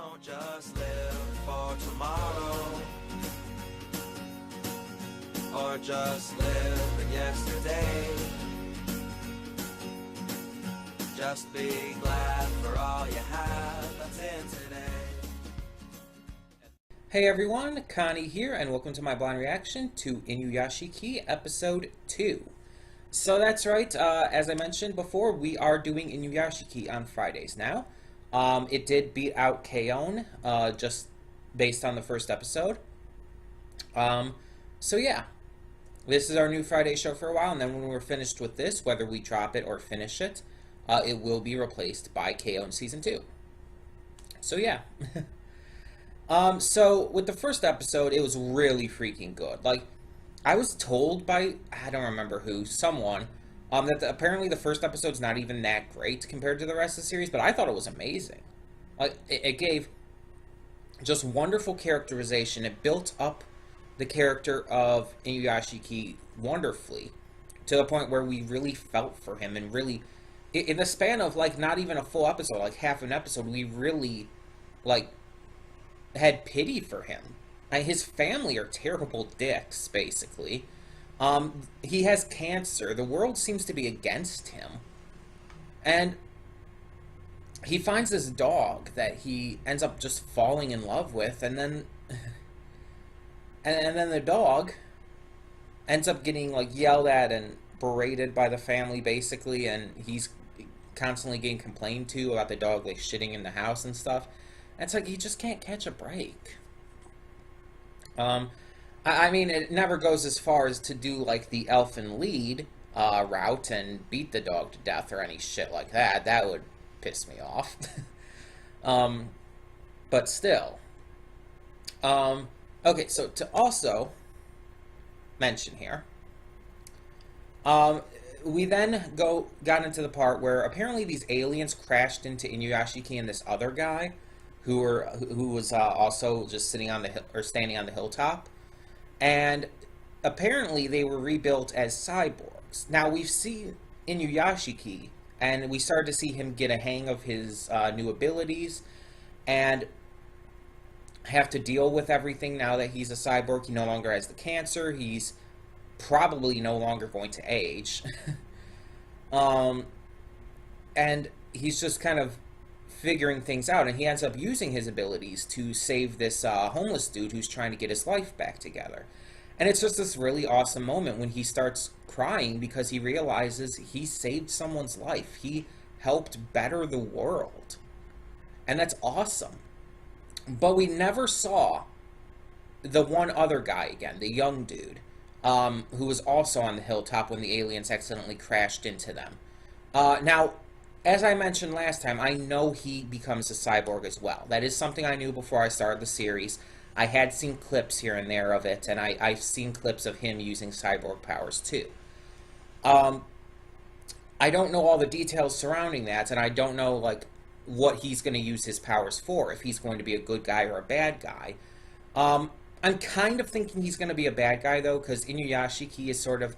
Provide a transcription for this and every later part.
Don't just live for tomorrow, or just live in yesterday. Just be glad for all you have that's in today. Hey everyone, Connie here, and welcome to my blind reaction to Inuyashiki Episode 2. So that's right, as I mentioned before, we are doing Inuyashiki on Fridays now. It did beat out K-On! Just based on the first episode. So yeah, this is our new Friday show for a while, and then when we're finished with this, whether we drop it or finish it, it will be replaced by K-On! Season 2. So yeah. So with the first episode, it was really freaking good. Like, I was told by, I don't remember who, someone, that apparently the first episode's not even that great compared to the rest of the series, but I thought it was amazing. Like, it gave just wonderful characterization. It built up the character of Inuyashiki wonderfully, to the point where we really felt for him, and really, in the span of, like, not even a full episode, like half an episode, we really, like, had pity for him. His family are terrible dicks, basically. He has cancer. The world seems to be against him. And he finds this dog that he ends up just falling in love with, and then and then the dog ends up getting, like, yelled at and berated by the family, basically, and he's constantly getting complained to about the dog, like, shitting in the house and stuff. And it's like, he just can't catch a break. I mean, it never goes as far as to do, like, the elfin lead route and beat the dog to death or any shit like that. That would piss me off. But still. Okay, so to also mention here, we then got into the part where apparently these aliens crashed into Inuyashiki and this other guy who was also just sitting on the hill, or standing on the hilltop, and apparently they were rebuilt as cyborgs. Now we've seen Inuyashiki, and we started to see him get a hang of his new abilities, and have to deal with everything now that he's a cyborg. He no longer has the cancer. He's probably no longer going to age. And he's just kind of figuring things out, and he ends up using his abilities to save this homeless dude who's trying to get his life back together. And it's just this really awesome moment when he starts crying because he realizes he saved someone's life. He helped better the world. And that's awesome. But we never saw the one other guy again, the young dude, who was also on the hilltop when the aliens accidentally crashed into them. Now, as I mentioned last time, I know he becomes a cyborg as well. That is something I knew before I started the series. I had seen clips here and there of it, and I've seen clips of him using cyborg powers too. I don't know all the details surrounding that, and I don't know, like, what he's going to use his powers for, if he's going to be a good guy or a bad guy. I'm kind of thinking he's going to be a bad guy, though, because Inuyashiki is sort of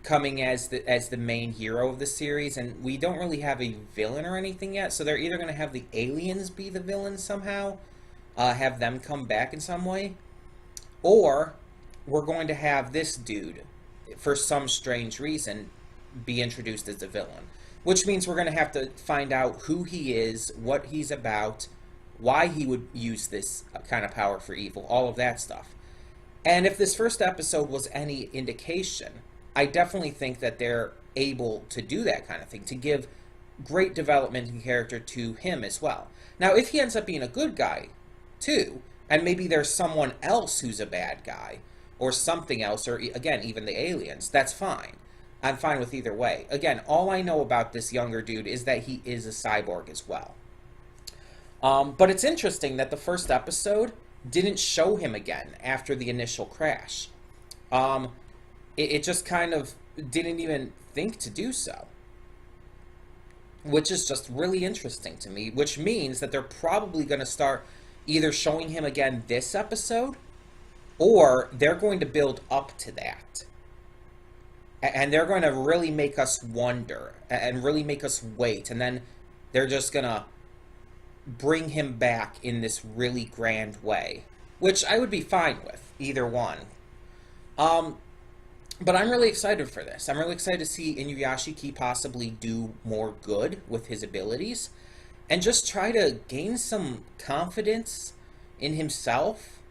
coming as the main hero of the series, and we don't really have a villain or anything yet, so they're either going to have the aliens be the villains somehow, have them come back in some way, or we're going to have this dude, for some strange reason, be introduced as the villain, which means we're going to have to find out who he is, what he's about, why he would use this kind of power for evil, all of that stuff. And if this first episode was any indication, I definitely think that they're able to do that kind of thing, to give great development in character to him as well. Now, if he ends up being a good guy, too, and maybe there's someone else who's a bad guy, or something else, or, again, even the aliens, that's fine. I'm fine with either way. Again, all I know about this younger dude is that he is a cyborg as well. But it's interesting that the first episode didn't show him again after the initial crash. It just kind of didn't even think to do so. Which is just really interesting to me, which means that they're probably going to start either showing him again this episode, or they're going to build up to that. And they're going to really make us wonder, and really make us wait, and then they're just going to bring him back in this really grand way, which I would be fine with, either one. Um, but I'm really excited for this. I'm really excited to see Inuyashiki possibly do more good with his abilities and just try to gain some confidence in himself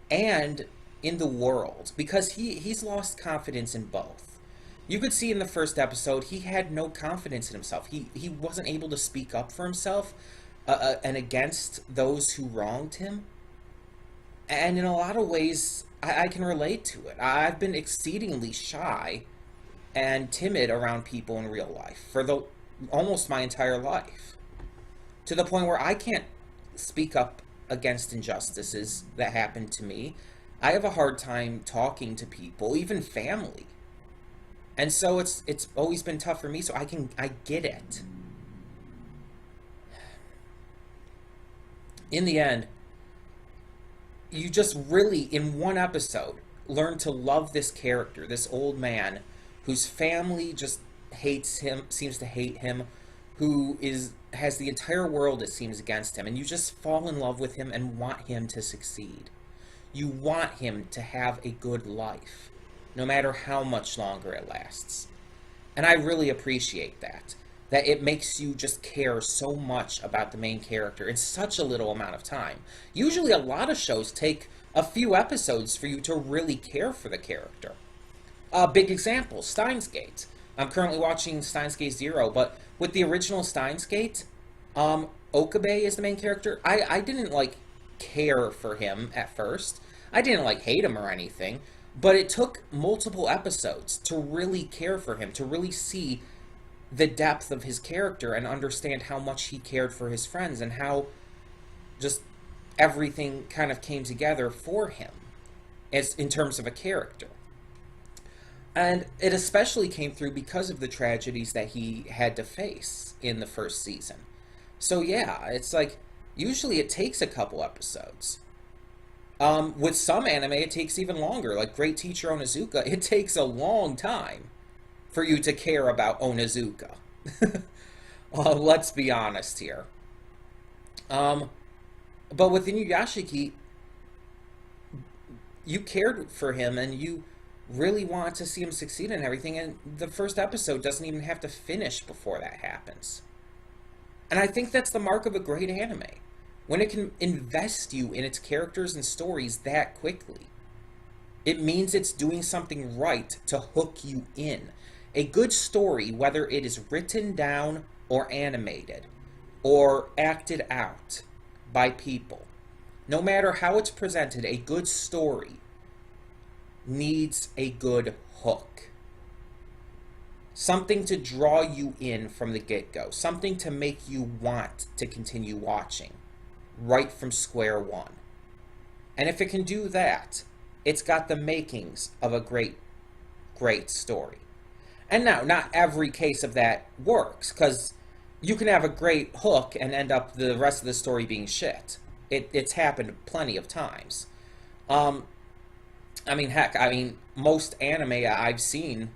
and in the world, because he's lost confidence in both. You could see in the first episode he had no confidence in himself. He wasn't able to speak up for himself and against those who wronged him. And in a lot of ways, I can relate to it. I've been exceedingly shy and timid around people in real life for the almost my entire life, to the point where I can't speak up against injustices that happen to me. I have a hard time talking to people, even family. And so it's always been tough for me, so I get it. In the end, you just really, in one episode, learn to love this character, this old man whose family just hates him, seems to hate him, who has the entire world, it seems, against him, and you just fall in love with him and want him to succeed. You want him to have a good life, no matter how much longer it lasts. And I really appreciate that it makes you just care so much about the main character in such a little amount of time. Usually a lot of shows take a few episodes for you to really care for the character. Big example, Steins Gate. I'm currently watching Steins Gate Zero, but with the original Steins Gate, Okabe is the main character. I didn't, like, care for him at first. I didn't, like, hate him or anything, but it took multiple episodes to really care for him, to really see the depth of his character and understand how much he cared for his friends and how just everything kind of came together for him as in terms of a character. And it especially came through because of the tragedies that he had to face in the first season. So yeah, it's like, usually it takes a couple episodes. With some anime, it takes even longer. Like Great Teacher Onizuka, it takes a long time for you to care about Onizuka. Let's be honest here. But with Inuyashiki, you cared for him and you really want to see him succeed and everything, and the first episode doesn't even have to finish before that happens. And I think that's the mark of a great anime, when it can invest you in its characters and stories that quickly. It means it's doing something right to hook you in. A good story, whether it is written down or animated or acted out by people, no matter how it's presented, a good story needs a good hook. Something to draw you in from the get-go. Something to make you want to continue watching right from square one. And if it can do that, it's got the makings of a great, great story. And now, not every case of that works, because you can have a great hook and end up the rest of the story being shit. It's happened plenty of times. I mean, heck, most anime I've seen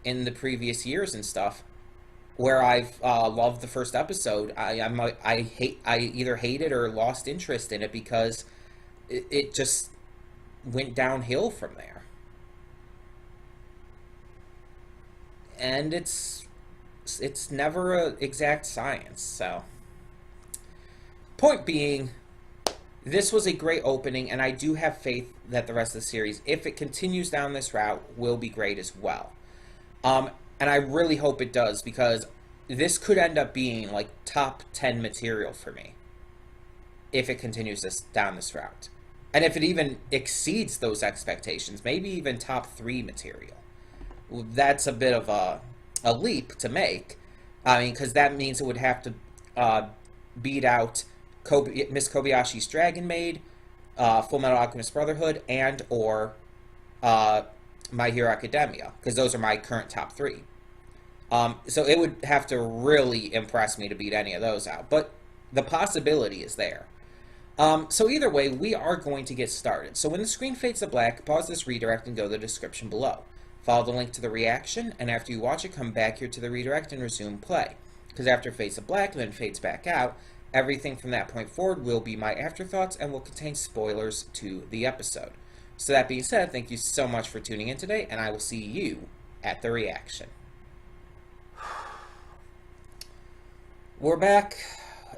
in the previous years and stuff, where I've loved the first episode, I either hated or lost interest in it because it just went downhill from there. And it's never an exact science, so. Point being, this was a great opening, and I do have faith that the rest of the series, if it continues down this route, will be great as well. And I really hope it does, because this could end up being, like, top 10 material for me, if it continues down this route. And if it even exceeds those expectations, maybe even top 3 material. That's a bit of a leap to make. I mean, because that means it would have to beat out Miss Kobayashi's Dragon Maid, Full Metal Alchemist Brotherhood, and or My Hero Academia, because those are my current top 3. So it would have to really impress me to beat any of those out, but the possibility is there. So either way, we are going to get started. So when the screen fades to black, pause this redirect and go to the description below. Follow the link to the reaction, and after you watch it, come back here to the redirect and resume play. Because after it fades to black and then fades back out, Everything from that point forward will be my afterthoughts and will contain spoilers to the episode. So that being said, thank you so much for tuning in today, and I will see you at the reaction. We're back,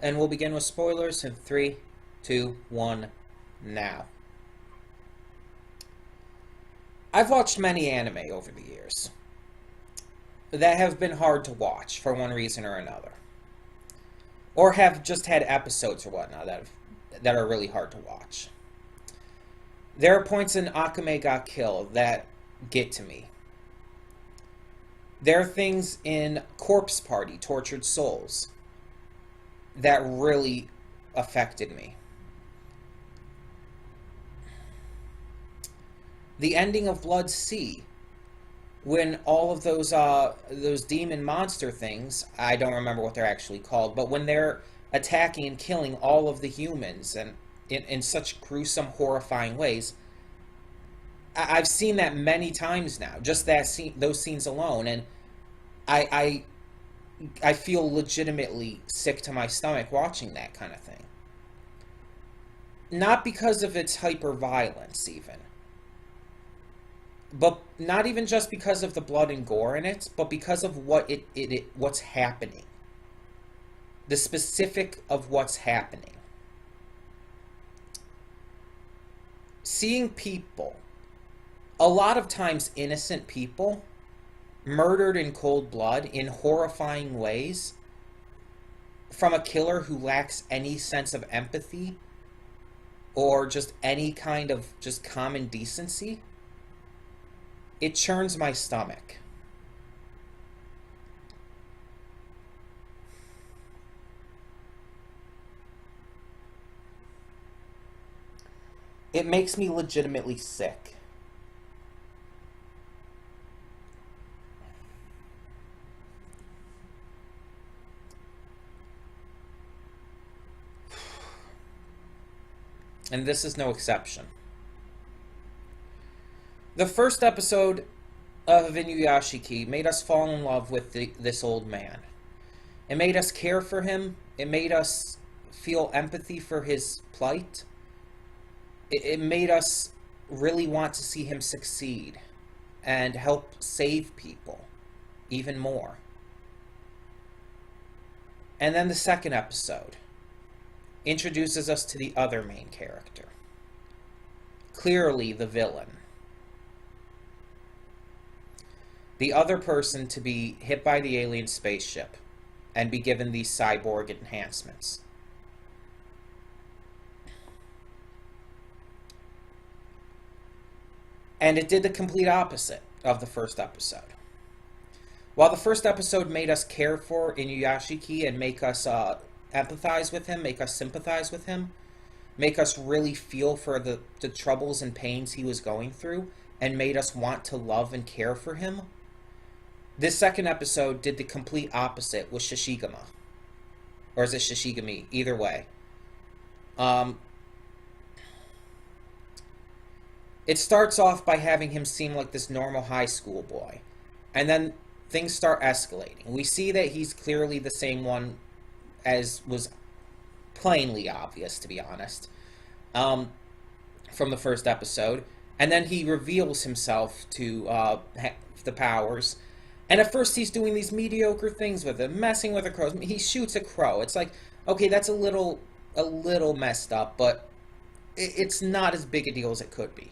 and we'll begin with spoilers in 3, 2, 1, now. I've watched many anime over the years that have been hard to watch for one reason or another. Or have just had episodes or whatnot that are really hard to watch. There are points in Akame ga Kill that get to me. There are things in Corpse Party, Tortured Souls, that really affected me. The ending of Blood Sea, when all of those demon monster things, I don't remember what they're actually called, but when they're attacking and killing all of the humans and in such gruesome, horrifying ways, I've seen that many times now. Just that scene, those scenes alone, and I feel legitimately sick to my stomach watching that kind of thing. Not because of its hyper violence, even. But not even just because of the blood and gore in it, but because of what's happening. The specific of what's happening. Seeing people, a lot of times innocent people, murdered in cold blood in horrifying ways from a killer who lacks any sense of empathy or just any kind of just common decency, it churns my stomach. It makes me legitimately sick. And this is no exception. The first episode of Inuyashiki made us fall in love with this old man. It made us care for him. It made us feel empathy for his plight. It made us really want to see him succeed and help save people even more. And then the second episode introduces us to the other main character. Clearly the villain. The other person to be hit by the alien spaceship and be given these cyborg enhancements. And it did the complete opposite of the first episode. While the first episode made us care for Inuyashiki and make us empathize with him, make us sympathize with him, make us really feel for the troubles and pains he was going through, and made us want to love and care for him, this second episode did the complete opposite with Shishigama. Or is it Shishigami? Either way. It starts off by having him seem like this normal high school boy. And then things start escalating. We see that he's clearly the same one as was plainly obvious, to be honest, from the first episode. And then he reveals himself to the powers. And at first he's doing these mediocre things with it, messing with a crow. He shoots a crow. It's like, okay, that's a little messed up, but it's not as big a deal as it could be.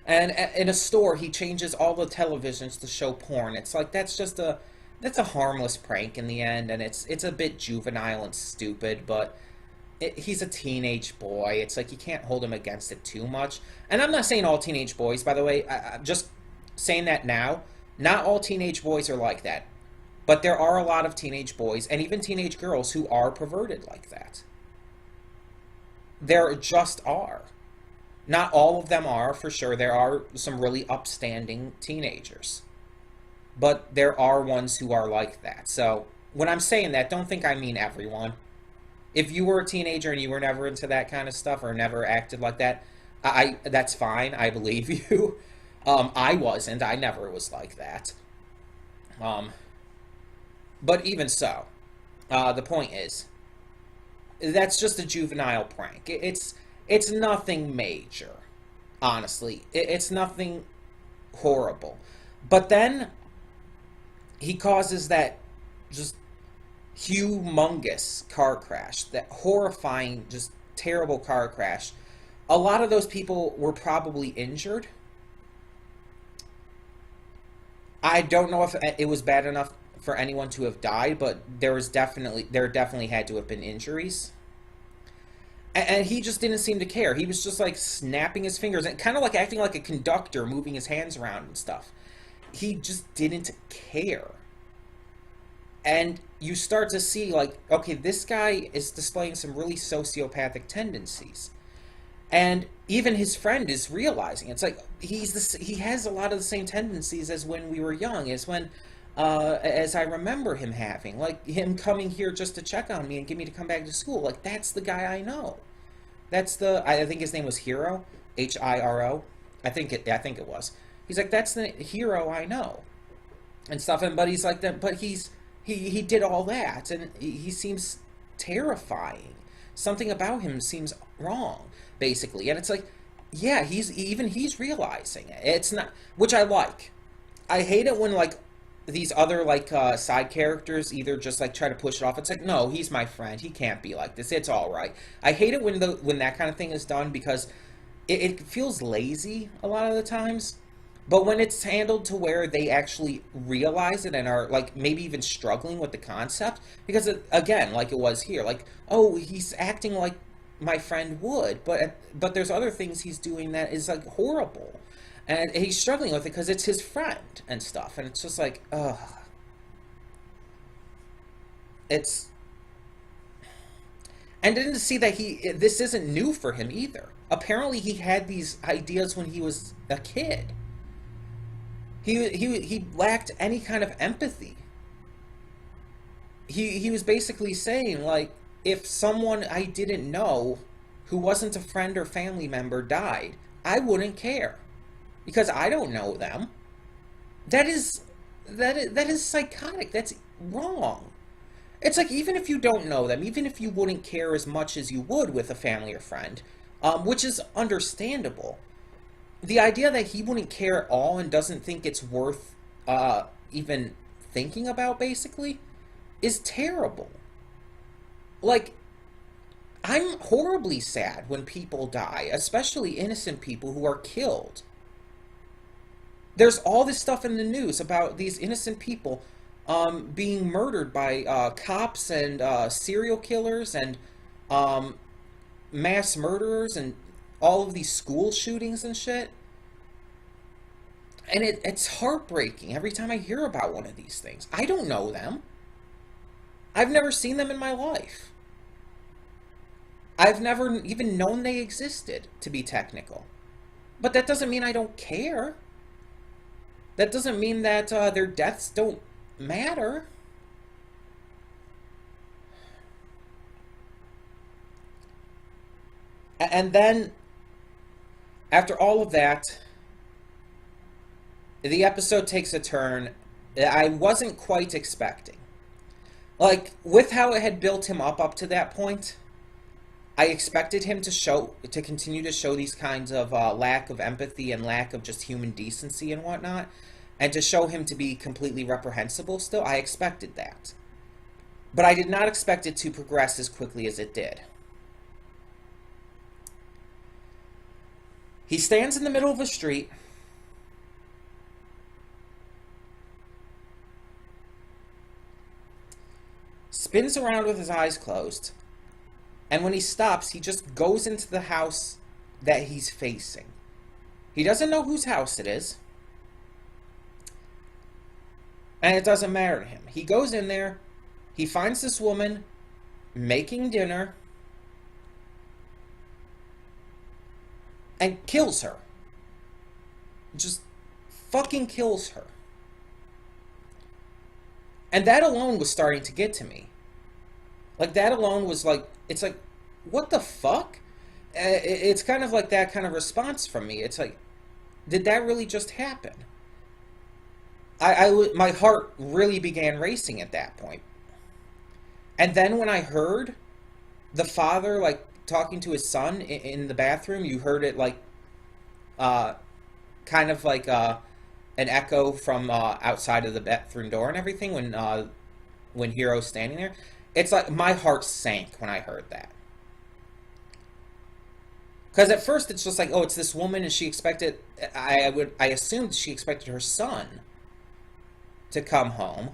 And in a store, he changes all the televisions to show porn. It's like, that's a harmless prank in the end, and it's a bit juvenile and stupid, but he's a teenage boy. It's like, you can't hold him against it too much. And I'm not saying all teenage boys, by the way. I'm just saying that now. Not all teenage boys are like that. But there are a lot of teenage boys, and even teenage girls, who are perverted like that. There just are. Not all of them are, for sure. There are some really upstanding teenagers. But there are ones who are like that. So, when I'm saying that, don't think I mean everyone. If you were a teenager and you were never into that kind of stuff, or never acted like that, that's fine. I believe you. I wasn't. I never was like that. But even so, the point is, that's just a juvenile prank. It's nothing major, honestly. It's nothing horrible. But then he causes that just humongous car crash, that horrifying, just terrible car crash. A lot of those people were probably injured. I don't know if it was bad enough for anyone to have died, but there definitely had to have been injuries. And he just didn't seem to care. He was just like snapping his fingers and kind of like acting like a conductor, moving his hands around and stuff. He just didn't care. And you start to see, like, okay, this guy is displaying some really sociopathic tendencies. And even his friend is realizing it's like he has a lot of the same tendencies as when we were young, as I remember him having, like him coming here just to check on me and get me to come back to school. Like, that's the guy I know. I think his name was Hiro, Hiro. I think it was. He's like, that's the hero I know, and stuff. And but he's like that. But he did all that, and he seems terrifying. Something about him seems wrong, basically. And it's like, yeah, he's realizing it. It's not, which I like. I hate it when like these other like side characters either just like try to push it off. It's like, no, he's my friend. He can't be like this. It's all right. I hate it when that kind of thing is done because it feels lazy a lot of the times. But when it's handled to where they actually realize it and are like maybe even struggling with the concept, because again, like it was here, like, oh, he's acting like my friend would, but there's other things he's doing that is like horrible, and he's struggling with it because it's his friend and stuff, and it's just like, ugh. It's, and then to see that this isn't new for him either. Apparently, he had these ideas when he was a kid. He lacked any kind of empathy. He was basically saying, like, if someone I didn't know who wasn't a friend or family member died, I wouldn't care because I don't know them. That is psychotic. That's wrong. It's like, even if you don't know them, even if you wouldn't care as much as you would with a family or friend, which is understandable, the idea that he wouldn't care at all and doesn't think it's worth even thinking about, basically, is terrible. Like, I'm horribly sad when people die, especially innocent people who are killed. There's all this stuff in the news about these innocent people being murdered by cops and serial killers and mass murderers and all of these school shootings and shit. And it's heartbreaking every time I hear about one of these things. I don't know them. I've never seen them in my life. I've never even known they existed, to be technical. But that doesn't mean I don't care. That doesn't mean that their deaths don't matter. And then, after all of that, the episode takes a turn I wasn't quite expecting. Like, with how it had built him up to that point, I expected him to continue to show these kinds of lack of empathy and lack of just human decency and whatnot, and to show him to be completely reprehensible still. I expected that. But I did not expect it to progress as quickly as it did. He stands in the middle of a street, spins around with his eyes closed, and when he stops, he just goes into the house that he's facing. He doesn't know whose house it is, and it doesn't matter to him. He goes in there, he finds this woman making dinner, and kills her. Just fucking kills her. And that alone was starting to get to me. Like, that alone was like, it's like, what the fuck? It's kind of like that kind of response from me. It's like, did that really just happen? My heart really began racing at that point. And then when I heard the father, like, talking to his son in the bathroom. You heard it, like, uh, kind of like an echo from outside of the bathroom door and everything when Hero's standing there. It's like my heart sank when I heard that. Because at first it's just like, oh, it's this woman, and she expected. I assumed she expected her son to come home.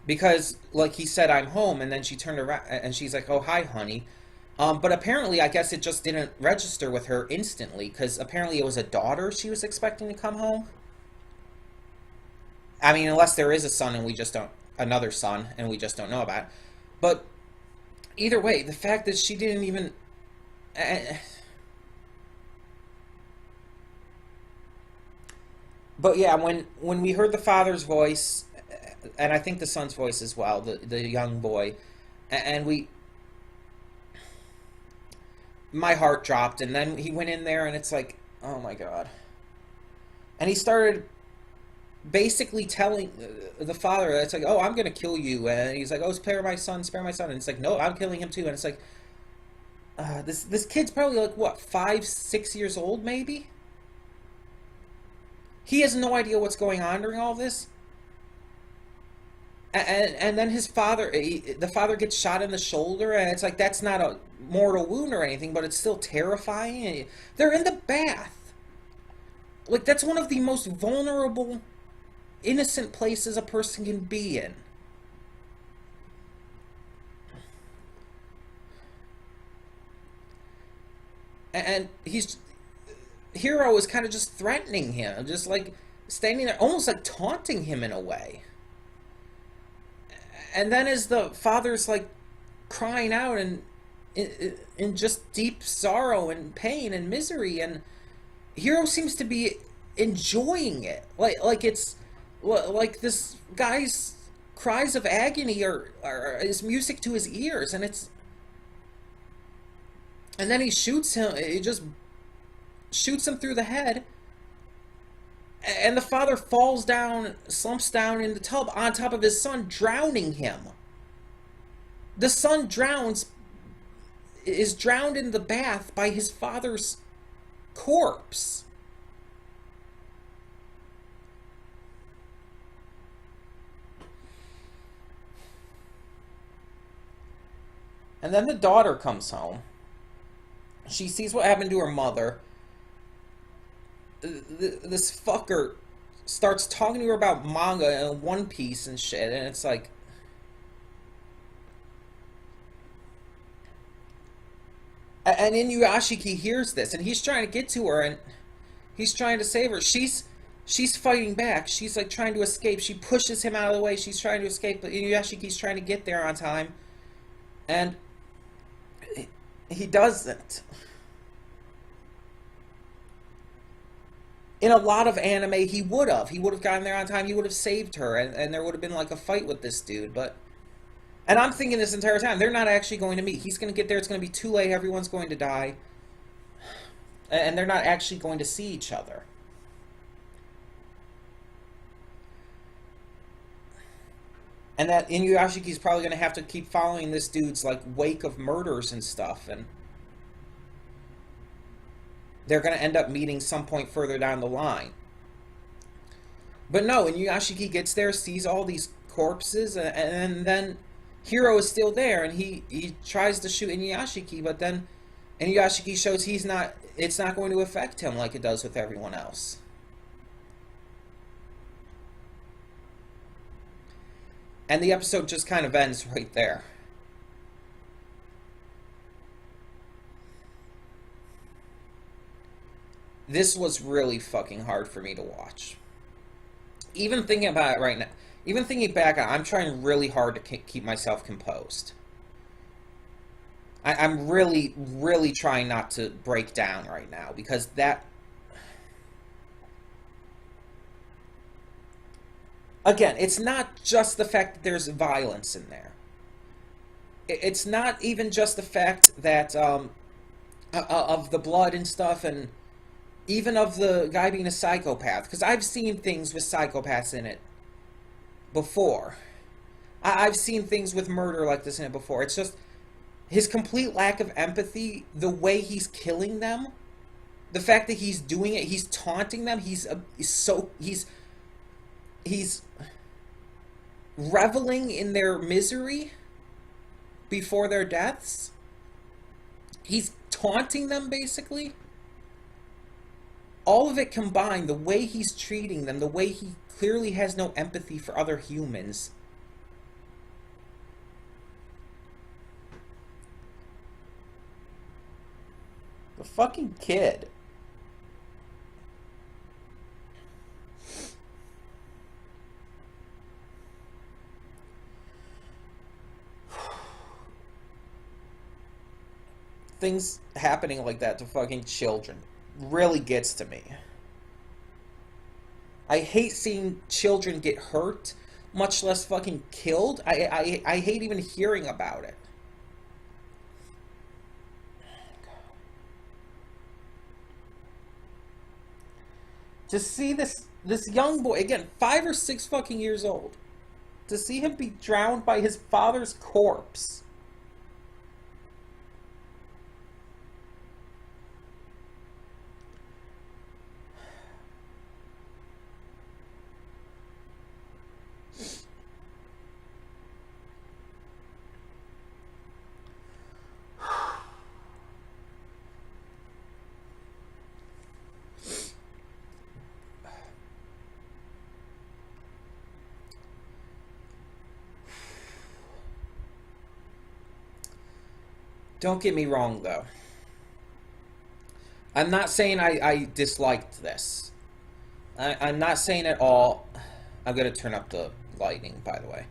Because, like, he said, I'm home, and then she turned around and she's like, oh, hi, honey. But apparently, I guess it just didn't register with her instantly, because apparently it was a daughter she was expecting to come home. I mean, unless there is a son and we just don't, another son, and we just don't know about it. But either way, the fact that she didn't even. Uh, but yeah, when we heard the father's voice, and I think the son's voice as well, the young boy, and we, my heart dropped, and then he went in there, and it's like, oh my god, and he started basically telling the father, it's like, oh, I'm gonna kill you, and he's like, oh, spare my son, and it's like, no, I'm killing him too, and it's like, this kid's probably like what, 5, 6 years old, maybe. He has no idea what's going on during all this. And then the father gets shot in the shoulder, and it's like, that's not a mortal wound or anything, but it's still terrifying. They're in the bath. Like, that's one of the most vulnerable, innocent places a person can be in. And Hero is kind of just threatening him, just like standing there, almost like taunting him in a way. And then as the father's like crying out and in just deep sorrow and pain and misery, and Hero seems to be enjoying it, like it's like this guy's cries of agony are is music to his ears, and then he shoots him. He just shoots him through the head, and the father falls down, slumps down in the tub on top of his son, drowning him. The son is drowned in the bath by his father's corpse. And then the daughter comes home. She sees what happened to her mother. This fucker starts talking to her about manga and One Piece and shit, and it's like, and Inuyashiki hears this, and he's trying to get to her, and he's trying to save her. She's fighting back. She's like trying to escape. She pushes him out of the way. She's trying to escape, but Inuyashiki's trying to get there on time, and he doesn't. In a lot of anime, he would have. He would have gotten there on time. He would have saved her, and there would have been like a fight with this dude. But, and I'm thinking this entire time, they're not actually going to meet. He's going to get there. It's going to be too late. Everyone's going to die, and they're not actually going to see each other. And that Inuyashiki's probably going to have to keep following this dude's like wake of murders and stuff, and they're going to end up meeting some point further down the line. But no, Inuyashiki gets there, sees all these corpses, and then Hero is still there, and he tries to shoot Inuyashiki, but then Inuyashiki shows it's not going to affect him like it does with everyone else. And the episode just kind of ends right there. This was really fucking hard for me to watch. Even thinking about it right now, even thinking back, I'm trying really hard to keep myself composed. I'm really, really trying not to break down right now, because that... Again, it's not just the fact that there's violence in there. It's not even just the fact that, of the blood and stuff, and even of the guy being a psychopath. Because I've seen things with psychopaths in it before. I've seen things with murder like this in it before. It's just his complete lack of empathy, the way he's killing them, the fact that he's doing it, he's taunting them, he's reveling in their misery before their deaths. He's taunting them, basically. All of it combined, the way he's treating them, the way he clearly has no empathy for other humans. The fucking kid. Things happening like that to fucking children really gets to me. I hate seeing children get hurt, much less fucking killed. I hate even hearing about it. To see this young boy, again, 5 or 6 fucking years old, to see him be drowned by his father's corpse. Don't get me wrong, though. I'm not saying I disliked this. I'm not saying at all... I'm going to turn up the lighting, by the way.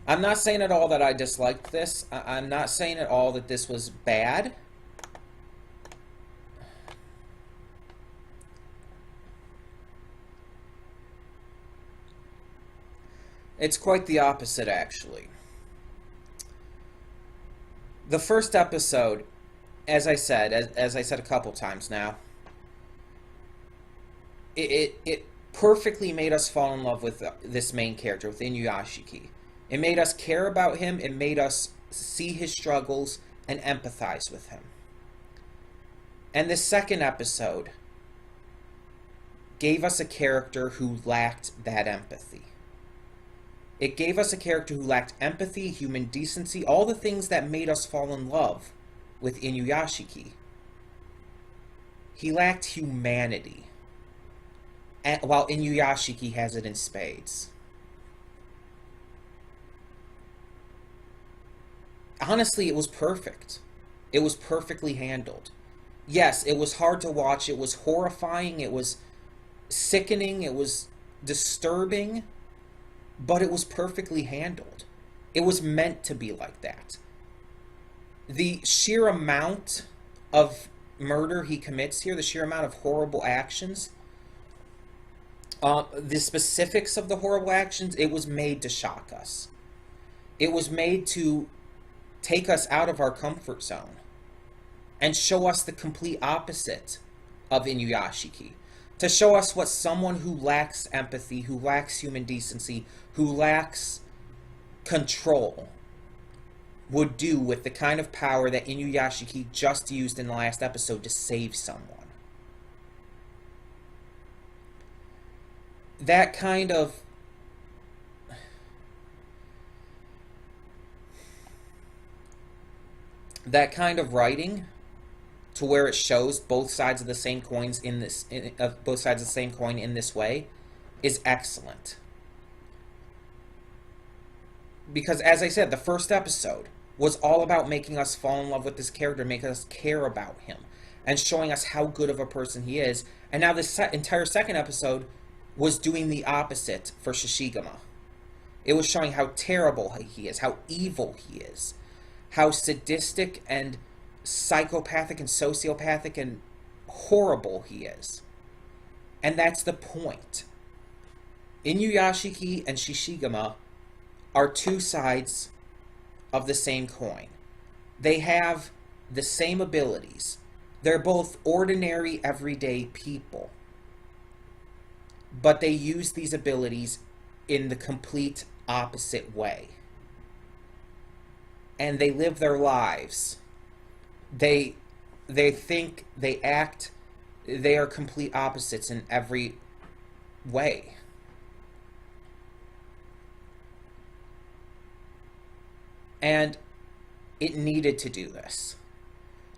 I'm not saying at all that I disliked this. I'm not saying at all that this was bad. It's quite the opposite, actually. The first episode, as I said a couple times now, it perfectly made us fall in love with this main character, with Inuyashiki. It made us care about him, it made us see his struggles and empathize with him. And the second episode gave us a character who lacked that empathy. It gave us a character who lacked empathy, human decency, all the things that made us fall in love with Inuyashiki. He lacked humanity, while Inuyashiki has it in spades. Honestly, it was perfect. It was perfectly handled. Yes, it was hard to watch, it was horrifying, it was sickening, it was disturbing, but it was perfectly handled. It was meant to be like that. The sheer amount of murder he commits here, the sheer amount of horrible actions, the specifics of the horrible actions, it was made to shock us. It was made to take us out of our comfort zone and show us the complete opposite of Inuyashiki. To show us what someone who lacks empathy, who lacks human decency, who lacks control would do with the kind of power that Inuyashiki just used in the last episode to save someone. That kind of writing, to where it shows both sides of the same coins in this, both sides of the same coin in this way, is excellent. Because, as I said, the first episode was all about making us fall in love with this character, making us care about him, and showing us how good of a person he is. And now this entire second episode was doing the opposite for Shishigama. It was showing how terrible he is, how evil he is, how sadistic and psychopathic and sociopathic and horrible he is. And that's the point. Inuyashiki and Shishigama are two sides of the same coin. They have the same abilities. They're both ordinary, everyday people. But they use these abilities in the complete opposite way. And they live their lives. They think, they act, they are complete opposites in every way. And it needed to do this.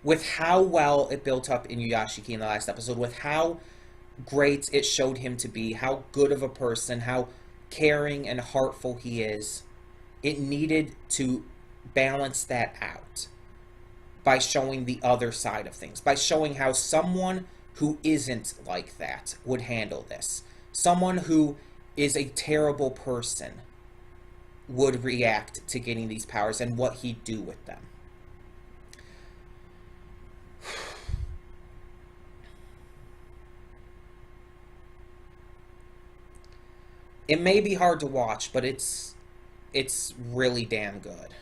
With how well it built up Inuyashiki in the last episode, with how great it showed him to be, how good of a person, how caring and heartful he is, it needed to balance that out by showing the other side of things, by showing how someone who isn't like that would handle this. Someone who is a terrible person would react to getting these powers and what he'd do with them. It may be hard to watch, but it's really damn good.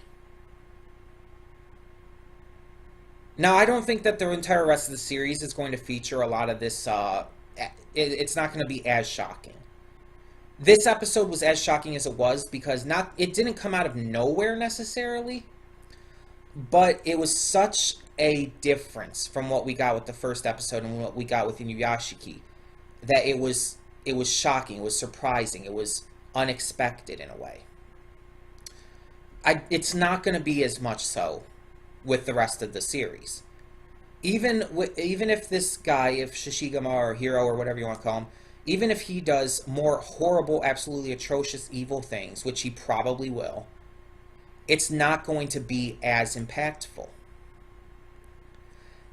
Now, I don't think that the entire rest of the series is going to feature a lot of this. It's not going to be as shocking. This episode was as shocking as it was because it didn't come out of nowhere necessarily, but it was such a difference from what we got with the first episode and what we got with Inuyashiki that it was shocking, it was surprising, it was unexpected in a way. It's not going to be as much so with the rest of the series. Even if this guy, if Shishigama or Hiro or whatever you want to call him, even if he does more horrible, absolutely atrocious, evil things, which he probably will, it's not going to be as impactful.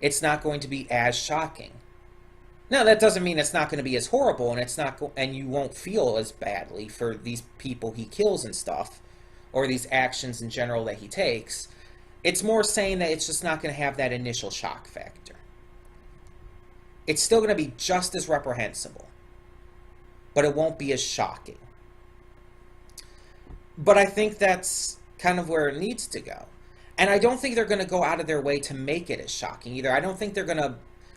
It's not going to be as shocking. Now, that doesn't mean it's not going to be as horrible, and you won't feel as badly for these people he kills and stuff, or these actions in general that he takes. It's more saying that it's just not going to have that initial shock factor. It's still going to be just as reprehensible, but it won't be as shocking. But I think that's kind of where it needs to go. And I don't think they're going to go out of their way to make it as shocking either. I don't think they're going to...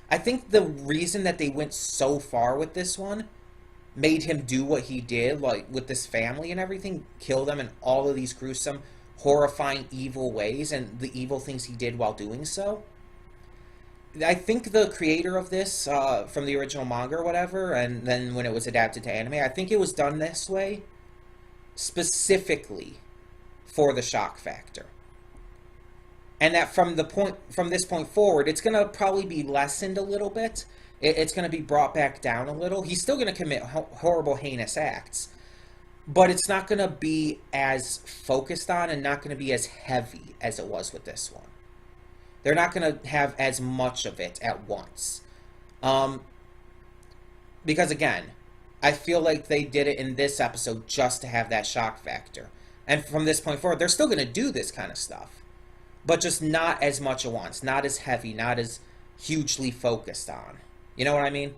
I think the reason that they went so far with this one made him do what he did, like with this family and everything, kill them in all of these gruesome, horrifying, evil ways, and the evil things he did while doing so. I think the creator of this, from the original manga or whatever, and then when it was adapted to anime, I think it was done this way specifically for the shock factor. And that from this point forward, it's going to probably be lessened a little bit. It's going to be brought back down a little. He's still going to commit horrible, heinous acts. But it's not going to be as focused on and not going to be as heavy as it was with this one. They're not going to have as much of it at once. Because again, I feel like they did it in this episode just to have that shock factor. And from this point forward, they're still going to do this kind of stuff. But just not as much at once. Not as heavy, not as hugely focused on. You know what I mean?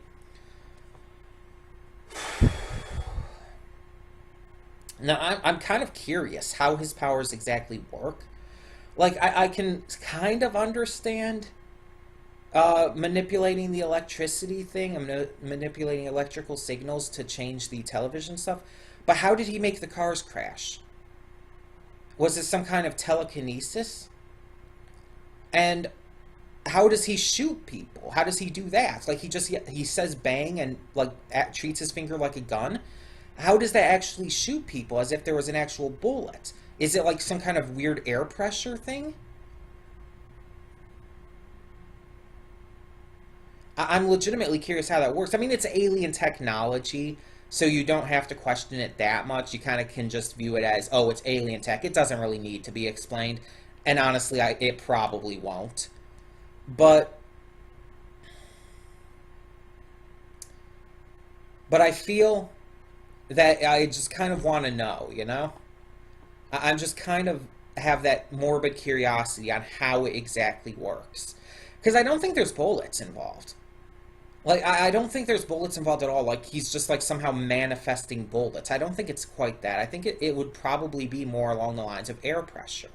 Now, I'm kind of curious how his powers exactly work. Like, I can kind of understand manipulating the electricity thing. I'm manipulating electrical signals to change the television stuff. But how did he make the cars crash? Was it some kind of telekinesis? And how does he shoot people? How does he do that? Like, he says bang and, like, treats his finger like a gun? How does that actually shoot people as if there was an actual bullet? Is it like some kind of weird air pressure thing? I'm legitimately curious how that works. I mean, it's alien technology, so you don't have to question it that much. You kind of can just view it as, oh, it's alien tech. It doesn't really need to be explained. And honestly, it probably won't. But I feel that I just kind of want to know, you know? I'm just kind of have that morbid curiosity on how it exactly works. Because I don't think there's bullets involved. Like, I don't think there's bullets involved at all. Like, he's just, like, somehow manifesting bullets. I don't think it's quite that. I think it would probably be more along the lines of air pressure.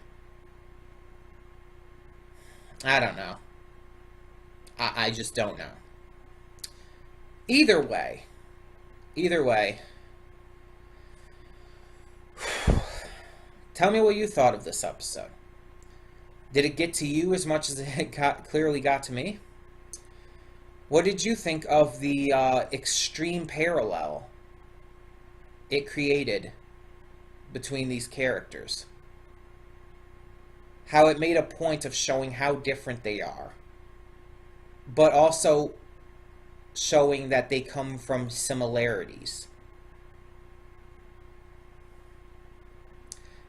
I don't know. I just don't know. Either way, Tell me what you thought of this episode. Did it get to you as much as it clearly got to me? What did you think of the extreme parallel it created between these characters? How it made a point of showing how different they are, but also showing that they come from similarities.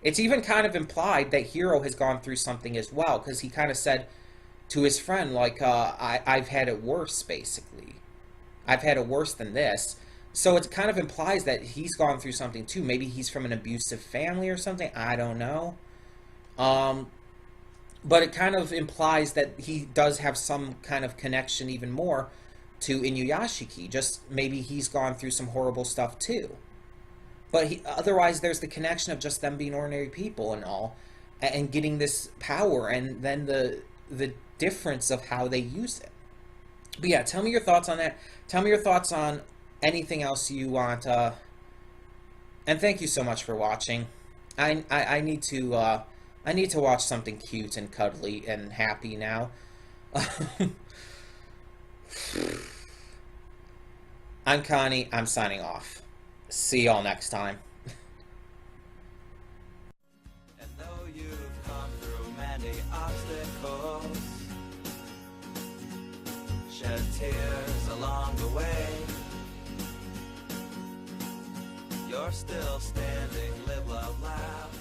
It's even kind of implied that Hiro has gone through something as well, because he kind of said to his friend, like, I've had it worse, basically. I've had it worse than this. So it kind of implies that he's gone through something too. Maybe he's from an abusive family or something. I don't know. But it kind of implies that he does have some kind of connection even more to Inuyashiki. Just maybe he's gone through some horrible stuff too. But otherwise, there's the connection of just them being ordinary people and all, and getting this power, and then the difference of how they use it. But yeah, tell me your thoughts on that. Tell me your thoughts on anything else you want. And thank you so much for watching. I need to watch something cute and cuddly and happy now. I'm Connie. I'm signing off. See y'all next time. And though you've come through many obstacles, shed tears along the way, you're still standing, live, love, laugh.